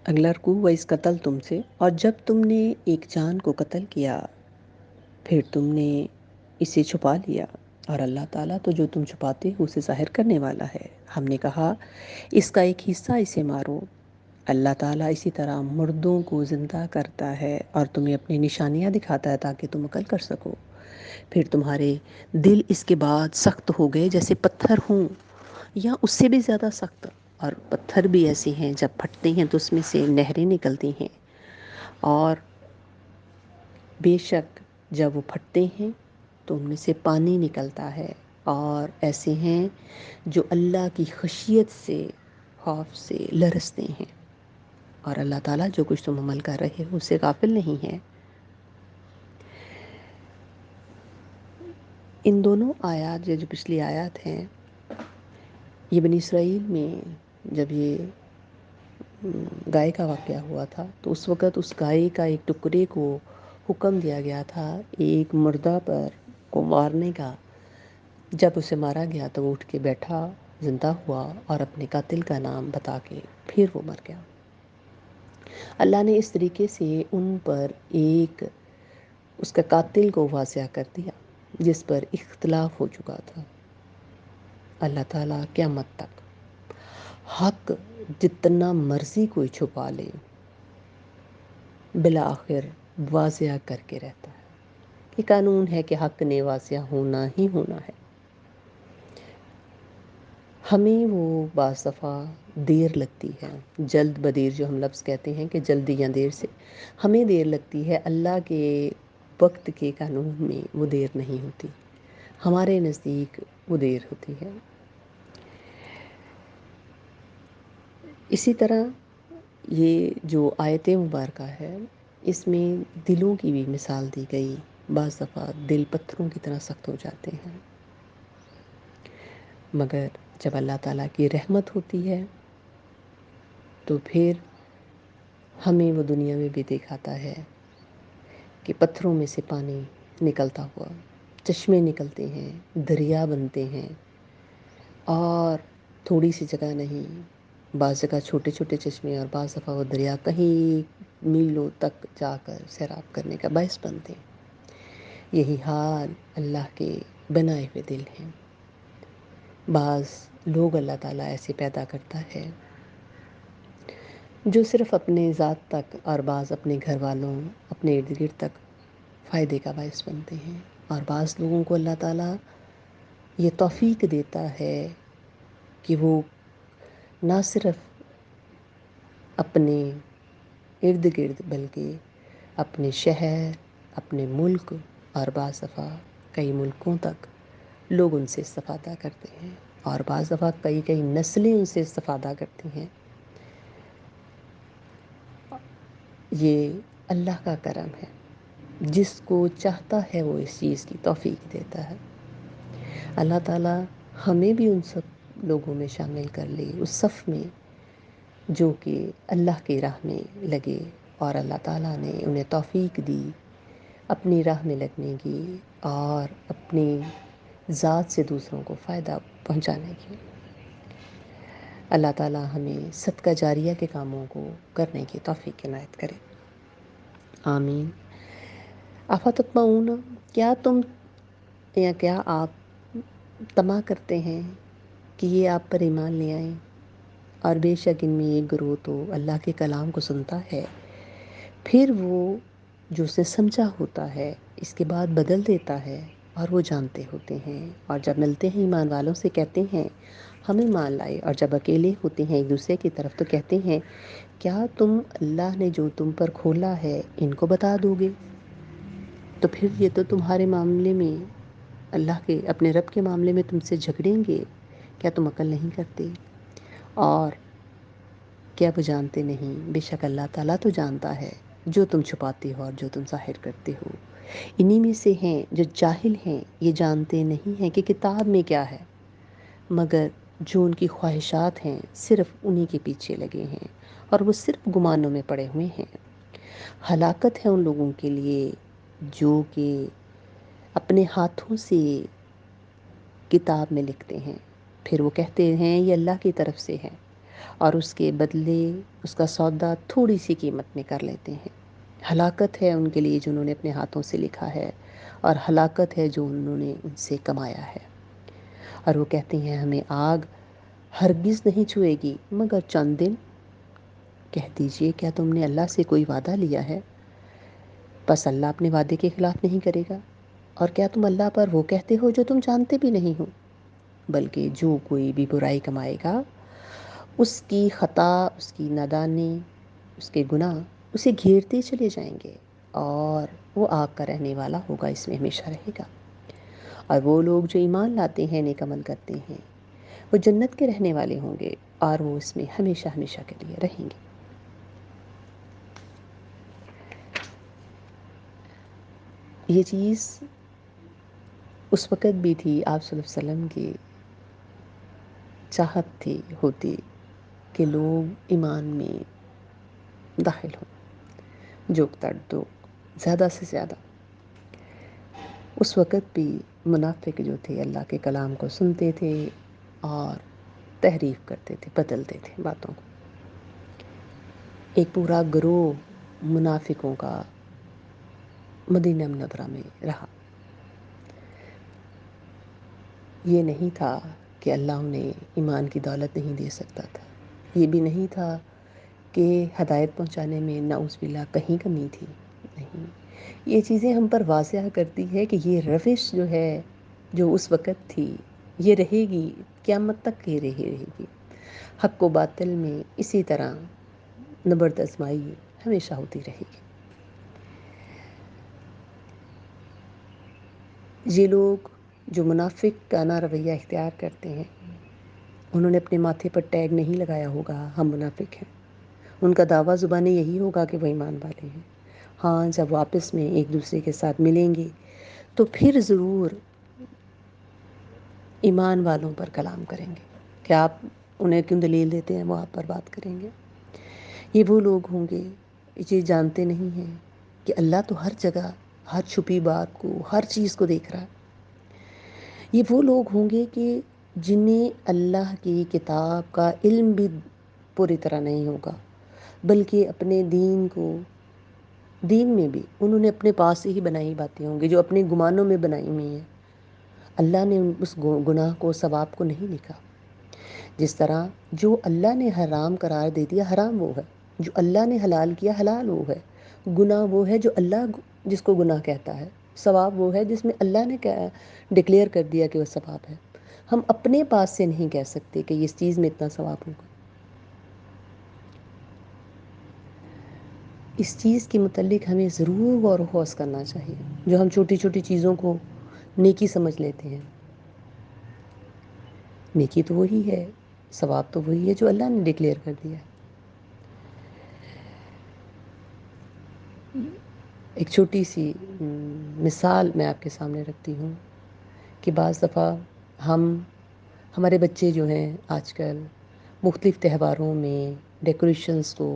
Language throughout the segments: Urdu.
اگلا رکوع و اس قتل تم سے، اور جب تم نے ایک جان کو قتل کیا پھر تم نے اسے چھپا لیا، اور اللہ تعالیٰ تو جو تم چھپاتے ہو اسے ظاہر کرنے والا ہے۔ ہم نے کہا اس کا ایک حصہ اسے مارو۔ اللہ تعالیٰ اسی طرح مردوں کو زندہ کرتا ہے اور تمہیں اپنی نشانیاں دکھاتا ہے تاکہ تم عمل کر سکو۔ پھر تمہارے دل اس کے بعد سخت ہو گئے جیسے پتھر ہوں یا اس سے بھی زیادہ سخت، اور پتھر بھی ایسے ہیں جب پھٹتے ہیں تو اس میں سے نہریں نکلتی ہیں، اور بے شک جب وہ پھٹتے ہیں تو ان میں سے پانی نکلتا ہے، اور ایسے ہیں جو اللہ کی خشیت سے، خوف سے لرزتے ہیں، اور اللہ تعالیٰ جو کچھ تم عمل کر رہے ہو اس سے غافل نہیں ہے۔ ان دونوں آیات جو پچھلی آیات ہیں، یہ بنی اسرائیل میں جب یہ گائے کا واقعہ ہوا تھا تو اس وقت اس گائے کا ایک ٹکڑے کو حکم دیا گیا تھا ایک مردہ پر کو مارنے کا۔ جب اسے مارا گیا تو وہ اٹھ کے بیٹھا، زندہ ہوا اور اپنے قاتل کا نام بتا کے پھر وہ مر گیا۔ اللہ نے اس طریقے سے ان پر ایک اس کا قاتل کو واضح کر دیا جس پر اختلاف ہو چکا تھا۔ اللہ تعالیٰ قیامت تک حق جتنا مرضی کوئی چھپا لے بالآخر واضح کر کے رہتا ہے۔ یہ قانون ہے کہ حق نے واضح ہونا ہی ہونا ہے۔ ہمیں وہ بعض دفعہ دیر لگتی ہے، جلد بدیر جو ہم لفظ کہتے ہیں کہ جلدی یا دیر سے، ہمیں دیر لگتی ہے، اللہ کے وقت کے قانون میں وہ دیر نہیں ہوتی، ہمارے نزدیک وہ دیر ہوتی ہے۔ اسی طرح یہ جو آیت مبارکہ ہے اس میں دلوں کی بھی مثال دی گئی۔ بعض دفعہ دل پتھروں کی طرح سخت ہو جاتے ہیں، مگر جب اللہ تعالیٰ کی رحمت ہوتی ہے تو پھر ہمیں وہ دنیا میں بھی دکھاتا ہے کہ پتھروں میں سے پانی نکلتا ہوا، چشمے نکلتے ہیں، دریا بنتے ہیں، اور تھوڑی سی جگہ نہیں، بعض جگہ چھوٹے چھوٹے چشمے اور بعض دفعہ وہ دریا کہیں میلوں تک جا کر سیراب کرنے کا باعث بنتے ہیں۔ یہی حال اللہ کے بنائے ہوئے دل ہیں۔ بعض لوگ اللہ تعالیٰ ایسے پیدا کرتا ہے جو صرف اپنے ذات تک اور بعض اپنے گھر والوں، اپنے ارد گرد تک فائدے کا باعث بنتے ہیں، اور بعض لوگوں کو اللہ تعالیٰ یہ توفیق دیتا ہے کہ وہ نہ صرف اپنے ارد گرد بلکہ اپنے شہر، اپنے ملک اور بعض دفعہ کئی ملکوں تک لوگ ان سے استفادہ کرتے ہیں، اور بعض دفعہ کئی کئی نسلیں ان سے استفادہ کرتی ہیں۔ یہ اللہ کا کرم ہے، جس کو چاہتا ہے وہ اس چیز کی توفیق دیتا ہے۔ اللہ تعالیٰ ہمیں بھی ان سب لوگوں میں شامل کر لے، اس صف میں جو کہ اللہ کی راہ میں لگے، اور اللہ تعالیٰ نے انہیں توفیق دی اپنی راہ میں لگنے کی اور اپنی ذات سے دوسروں کو فائدہ پہنچانے کی۔ اللہ تعالیٰ ہمیں صدقہ جاریہ کے کاموں کو کرنے کی توفیق عنایت کرے، آمین۔ افتطمعون، کیا آپ طمع کرتے ہیں کہ یہ آپ پر ایمان لے آئیں، اور بے شک ان میں ایک گروہ تو اللہ کے کلام کو سنتا ہے، پھر وہ جو اسے سمجھا ہوتا ہے اس کے بعد بدل دیتا ہے، اور وہ جانتے ہوتے ہیں، اور جب ملتے ہیں ایمان والوں سے کہتے ہیں ہمیں مان لائے، اور جب اکیلے ہوتے ہیں ایک دوسرے کی طرف تو کہتے ہیں کیا تم اللہ نے جو تم پر کھولا ہے ان کو بتا دو گے؟ تو پھر یہ تو تمہارے معاملے میں، اللہ کے اپنے رب کے معاملے میں تم سے جھگڑیں گے، کیا تم عقل نہیں کرتے؟ اور کیا وہ جانتے نہیں؟ بے شک اللہ تعالیٰ تو جانتا ہے جو تم چھپاتے ہو اور جو تم ظاہر کرتے ہو۔ انہی میں سے ہیں جو جاہل ہیں، یہ جانتے نہیں ہیں کہ کتاب میں کیا ہے، مگر جو ان کی خواہشات ہیں صرف انہی کے پیچھے لگے ہیں، اور وہ صرف گمانوں میں پڑے ہوئے ہیں۔ ہلاکت ہے ان لوگوں کے لیے جو کہ اپنے ہاتھوں سے کتاب میں لکھتے ہیں، پھر وہ کہتے ہیں یہ اللہ کی طرف سے ہے، اور اس کے بدلے اس کا سودا تھوڑی سی قیمت میں کر لیتے ہیں۔ ہلاکت ہے ان کے لیے جنہوں نے اپنے ہاتھوں سے لکھا ہے، اور ہلاکت ہے جو انہوں نے ان سے کمایا ہے۔ اور وہ کہتے ہیں ہمیں آگ ہرگز نہیں چھوئے گی مگر چند دن۔ کہہ دیجئے کیا تم نے اللہ سے کوئی وعدہ لیا ہے؟ بس اللہ اپنے وعدے کے خلاف نہیں کرے گا۔ اور کیا تم اللہ پر وہ کہتے ہو جو تم جانتے بھی نہیں ہو؟ بلکہ جو کوئی بھی برائی کمائے گا اس کی خطا، اس کی نادانی، اس کے گناہ اسے گھیرتے چلے جائیں گے، اور وہ آگ کا رہنے والا ہوگا، اس میں ہمیشہ رہے گا۔ اور وہ لوگ جو ایمان لاتے ہیں، نیک عمل کرتے ہیں، وہ جنت کے رہنے والے ہوں گے، اور وہ اس میں ہمیشہ ہمیشہ کے لیے رہیں گے۔ یہ چیز اس وقت بھی تھی، آپ صلی اللہ علیہ وسلم کی چاہت تھی، ہوتی کہ لوگ ایمان میں داخل ہوں، جوک تر دوک، زیادہ سے زیادہ۔ اس وقت بھی منافق جو تھے اللہ کے کلام کو سنتے تھے اور تحریف کرتے تھے، بدلتے تھے باتوں کو۔ ایک پورا گروہ منافقوں کا مدینہ منورہ میں رہا۔ یہ نہیں تھا کہ اللہ انہیں ایمان کی دولت نہیں دے سکتا تھا، یہ بھی نہیں تھا کہ ہدایت پہنچانے میں نعوذ باللہ کہیں کمی تھی، نہیں۔ یہ چیزیں ہم پر واضح کرتی ہے کہ یہ روش جو ہے، جو اس وقت تھی، یہ رہے گی، قیامت تک یہ رہے گی۔ حق و باطل میں اسی طرح نبرد آزمائی ہمیشہ ہوتی رہے گی۔ یہ لوگ جو منافقانہ رویہ اختیار کرتے ہیں، انہوں نے اپنے ماتھے پر ٹیگ نہیں لگایا ہوگا ہم منافق ہیں، ان کا دعویٰ زبانیں یہی ہوگا کہ وہ ایمان والے ہیں۔ ہاں، جب وہ آپس میں ایک دوسرے کے ساتھ ملیں گے تو پھر ضرور ایمان والوں پر کلام کریں گے کہ آپ انہیں کیوں دلیل دیتے ہیں، وہ آپ پر بات کریں گے۔ یہ وہ لوگ ہوں گے یہ جانتے نہیں ہیں کہ اللہ تو ہر جگہ، ہر چھپی بات کو، ہر چیز کو دیکھ رہا ہے۔ یہ وہ لوگ ہوں گے کہ جنہیں اللہ کی کتاب کا علم بھی پوری طرح نہیں ہوگا، بلکہ اپنے دین میں بھی انہوں نے اپنے پاس سے ہی بنائی باتیں ہوں گی جو اپنے گمانوں میں بنائی ہوئی ہیں۔ اللہ نے اس گناہ کو، ثواب کو نہیں لکھا۔ جس طرح جو اللہ نے حرام قرار دے دیا حرام وہ ہے، جو اللہ نے حلال کیا حلال وہ ہے، گناہ وہ ہے جو اللہ جس کو گناہ کہتا ہے، ثواب وہ ہے جس میں اللہ نے ڈکلیئر کر دیا کہ وہ ثواب ہے۔ ہم اپنے پاس سے نہیں کہہ سکتے کہ اس چیز میں اتنا ثواب ہوگا۔ اس چیز کے متعلق ہمیں ضرور غور و خوض کرنا چاہیے، جو ہم چھوٹی چھوٹی چیزوں کو نیکی سمجھ لیتے ہیں۔ نیکی تو وہی ہے، ثواب تو وہی ہے جو اللہ نے ڈکلیئر کر دیا ہے۔ ایک چھوٹی سی مثال میں آپ کے سامنے رکھتی ہوں کہ بعض دفعہ ہمارے بچے جو ہیں آج کل مختلف تہواروں میں ڈیکوریشنز کو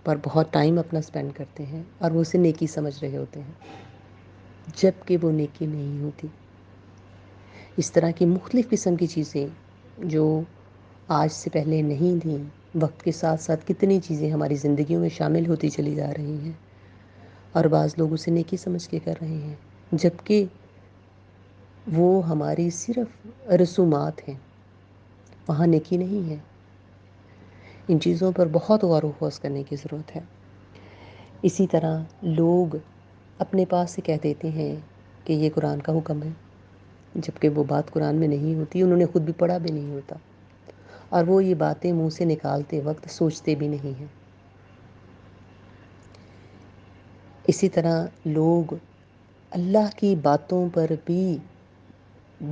پر بہت ٹائم اپنا سپینڈ کرتے ہیں اور وہ اسے نیکی سمجھ رہے ہوتے ہیں، جب کہ وہ نیکی نہیں ہوتی۔ اس طرح کی مختلف قسم کی چیزیں جو آج سے پہلے نہیں تھیں، وقت کے ساتھ ساتھ کتنی چیزیں ہماری زندگیوں میں شامل ہوتی چلی جا رہی ہیں، اور بعض لوگ اسے نیکی سمجھ کے کر رہے ہیں، جبکہ وہ ہماری صرف رسومات ہیں، وہاں نیکی نہیں ہے۔ ان چیزوں پر بہت غور و خوض کرنے کی ضرورت ہے۔ اسی طرح لوگ اپنے پاس سے کہہ دیتے ہیں کہ یہ قرآن کا حکم ہے، جبکہ وہ بات قرآن میں نہیں ہوتی، انہوں نے خود بھی پڑھا بھی نہیں ہوتا، اور وہ یہ باتیں منہ سے نکالتے وقت سوچتے بھی نہیں ہیں۔ اسی طرح لوگ اللہ کی باتوں پر بھی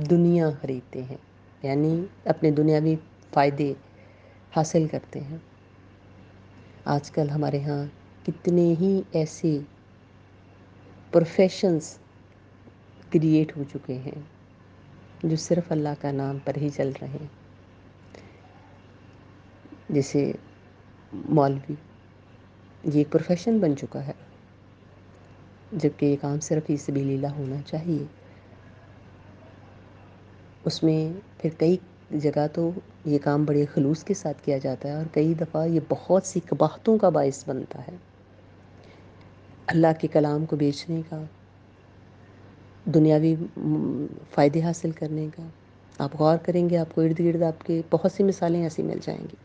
دنیا خریدتے ہیں، یعنی اپنے دنیاوی فائدے حاصل کرتے ہیں۔ آج کل ہمارے ہاں کتنے ہی ایسے پروفیشنز کریٹ ہو چکے ہیں جو صرف اللہ کا نام پر ہی چل رہے ہیں، جیسے مولوی، یہ ایک پروفیشن بن چکا ہے، جبکہ یہ کام صرف فی سبیل اللہ ہونا چاہیے۔ اس میں پھر کئی جگہ تو یہ کام بڑے خلوص کے ساتھ کیا جاتا ہے، اور کئی دفعہ یہ بہت سی قباحتوں کا باعث بنتا ہے، اللہ کے کلام کو بیچنے کا، دنیاوی فائدے حاصل کرنے کا۔ آپ غور کریں گے، آپ کو ارد گرد آپ کے بہت سی مثالیں ایسی مل جائیں گی۔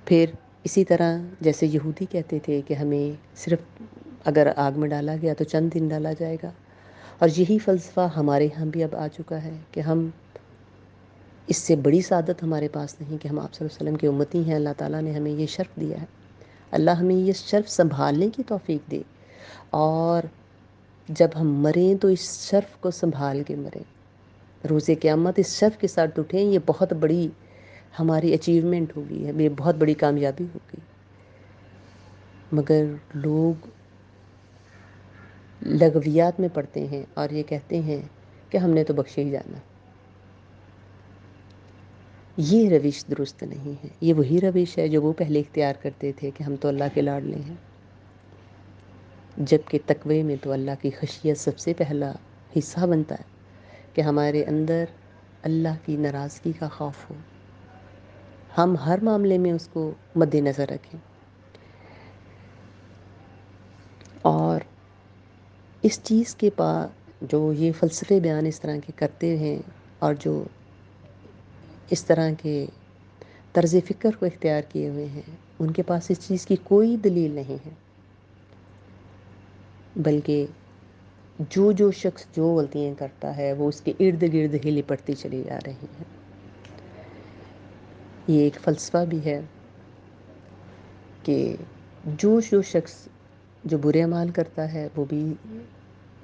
پھر اسی طرح جیسے یہودی کہتے تھے کہ ہمیں صرف اگر آگ میں ڈالا گیا تو چند دن ڈالا جائے گا، اور یہی فلسفہ ہمارے یہاں بھی اب آ چکا ہے کہ ہم، اس سے بڑی سعادت ہمارے پاس نہیں کہ ہم آپ صلی اللہ علیہ وسلم کے امتی ہیں۔ اللہ تعالیٰ نے ہمیں یہ شرف دیا ہے، اللہ ہمیں یہ شرف سنبھالنے کی توفیق دے، اور جب ہم مریں تو اس شرف کو سنبھال کے مریں، روز قیامت اس شرف کے ساتھ اٹھیں۔ یہ بہت بڑی ہماری اچیومنٹ ہوگی، یہ بہت بڑی کامیابی ہوگی۔ مگر لوگ لغویات میں پڑھتے ہیں اور یہ کہتے ہیں کہ ہم نے تو بخشے ہی جانا۔ یہ روش درست نہیں ہے، یہ وہی روش ہے جو وہ پہلے اختیار کرتے تھے کہ ہم تو اللہ کے لاڈلے ہیں، جبکہ تقوی میں تو اللہ کی خشیت سب سے پہلا حصہ بنتا ہے کہ ہمارے اندر اللہ کی ناراضگی کا خوف ہو، ہم ہر معاملے میں اس کو مد نظر رکھیں۔ اور اس چیز کے جو یہ فلسفے بیان اس طرح کے کرتے ہیں، اور جو اس طرح کے طرز فکر کو اختیار کیے ہوئے ہیں، ان کے پاس اس چیز کی کوئی دلیل نہیں ہے، بلکہ جو شخص جو غلطیاں کرتا ہے وہ اس کے ارد گرد ہی لپٹتی چلی جا رہی ہے۔ یہ ایک فلسفہ بھی ہے کہ جو شخص جو برے اعمال کرتا ہے وہ بھی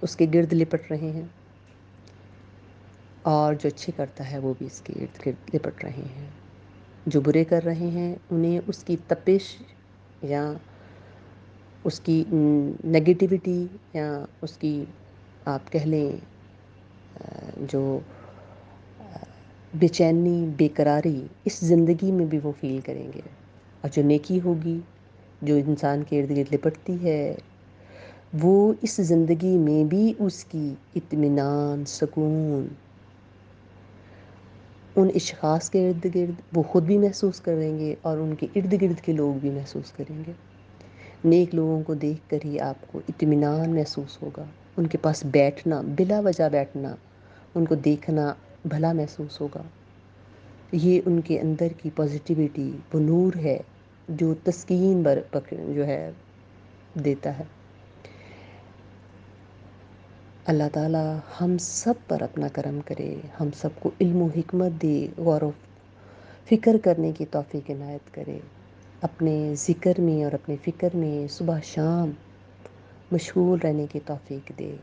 اس کے گرد لپٹ رہے ہیں، اور جو اچھے کرتا ہے وہ بھی اس کے ارد گرد لپٹ رہے ہیں۔ جو برے کر رہے ہیں انہیں اس کی تپش یا اس کی نگیٹیوٹی یا اس کی، آپ کہہ لیں، جو بے چینی، بے قراری اس زندگی میں بھی وہ فیل کریں گے، اور جو نیکی ہوگی جو انسان کے ارد گرد لپٹتی ہے، وہ اس زندگی میں بھی اس کی اطمینان، سکون ان اشخاص کے ارد گرد وہ خود بھی محسوس کریں گے، اور ان کے ارد گرد کے لوگ بھی محسوس کریں گے۔ نیک لوگوں کو دیکھ کر ہی آپ کو اطمینان محسوس ہوگا، ان کے پاس بیٹھنا، بلا وجہ بیٹھنا، ان کو دیکھنا بھلا محسوس ہوگا۔ یہ ان کے اندر کی پازیٹیوٹی، وہ نور ہے جو تسکین جو ہے دیتا ہے۔ اللہ تعالیٰ ہم سب پر اپنا کرم کرے، ہم سب کو علم و حکمت دے، غور و فکر کرنے کی توفیق عنایت کرے، اپنے ذکر میں اور اپنے فکر میں صبح شام مشغول رہنے کی توفیق دے،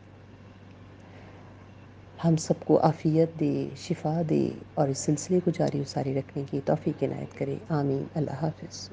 ہم سب کو عافیت دے، شفا دے، اور اس سلسلے کو جاری و ساری رکھنے کی توفیق عنایت کرے۔ آمین۔ اللہ حافظ۔